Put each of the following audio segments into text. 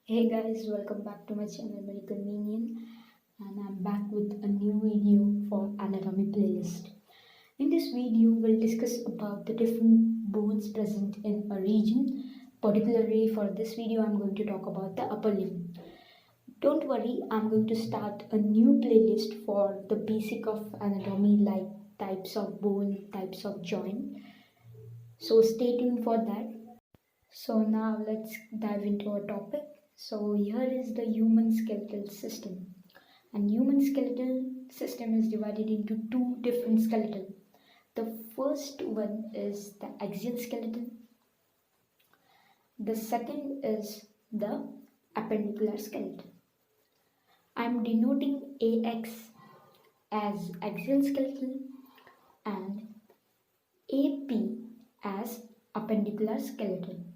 Hey guys, welcome back to my channel Medical Minion, and I'm back with a new video for anatomy playlist. In this video, we'll discuss about the different bones present in a region. Particularly for this video, I'm going to talk about the upper limb. Don't worry, I'm going to start a new playlist for the basic of anatomy like types of bone, types of joint. So stay tuned for that. So now let's dive into our topic. So here is the human skeletal system. And human skeletal system is divided into two different skeleton. The first one is the axial skeleton. The second is the appendicular skeleton. I'm denoting AX as axial skeleton and AP as appendicular skeleton.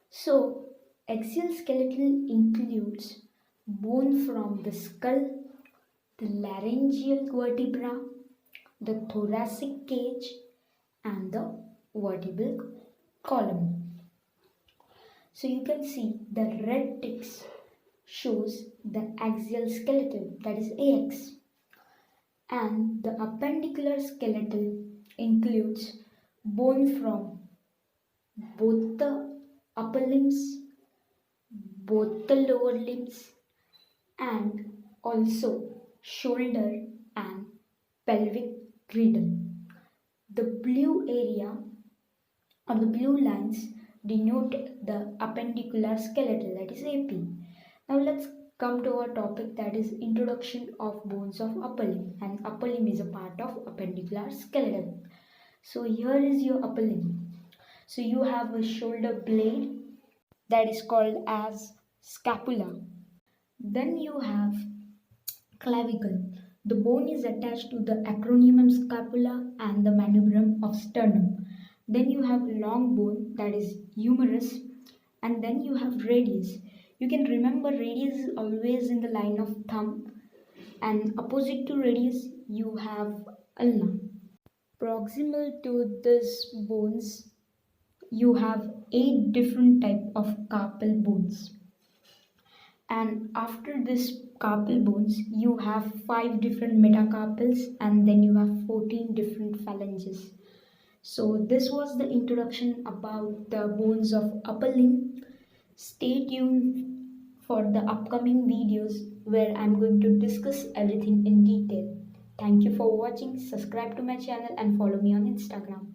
So, axial skeleton includes bone from the skull, the laryngeal vertebra, the thoracic cage, and the vertebral column. So you can see the red ticks shows the axial skeleton, that is AX, and the appendicular skeleton includes bone from both the upper limbs, both the lower limbs, and also shoulder and pelvic girdle. The blue area or the blue lines denote the appendicular skeleton, that is AP. Now let's come to our topic, that is introduction of bones of upper limb, and upper limb is a part of appendicular skeleton. So here is your upper limb. So you have a shoulder blade that is called as scapula. Then you have clavicle. The bone is attached to the acromion scapula and the manubrium of sternum. Then you have long bone, that is humerus, and then you have radius. You can remember radius is always in the line of thumb, and opposite to radius you have ulna. Proximal to this bones you have 8 different type of carpel bones, and after this carpel bones you have 5 different metacarpels, and then you have 14 different phalanges. So this was the introduction about the bones of upper limb. Stay tuned for the upcoming videos where I'm going to discuss everything in detail. Thank you for watching. Subscribe to my channel and follow me on Instagram.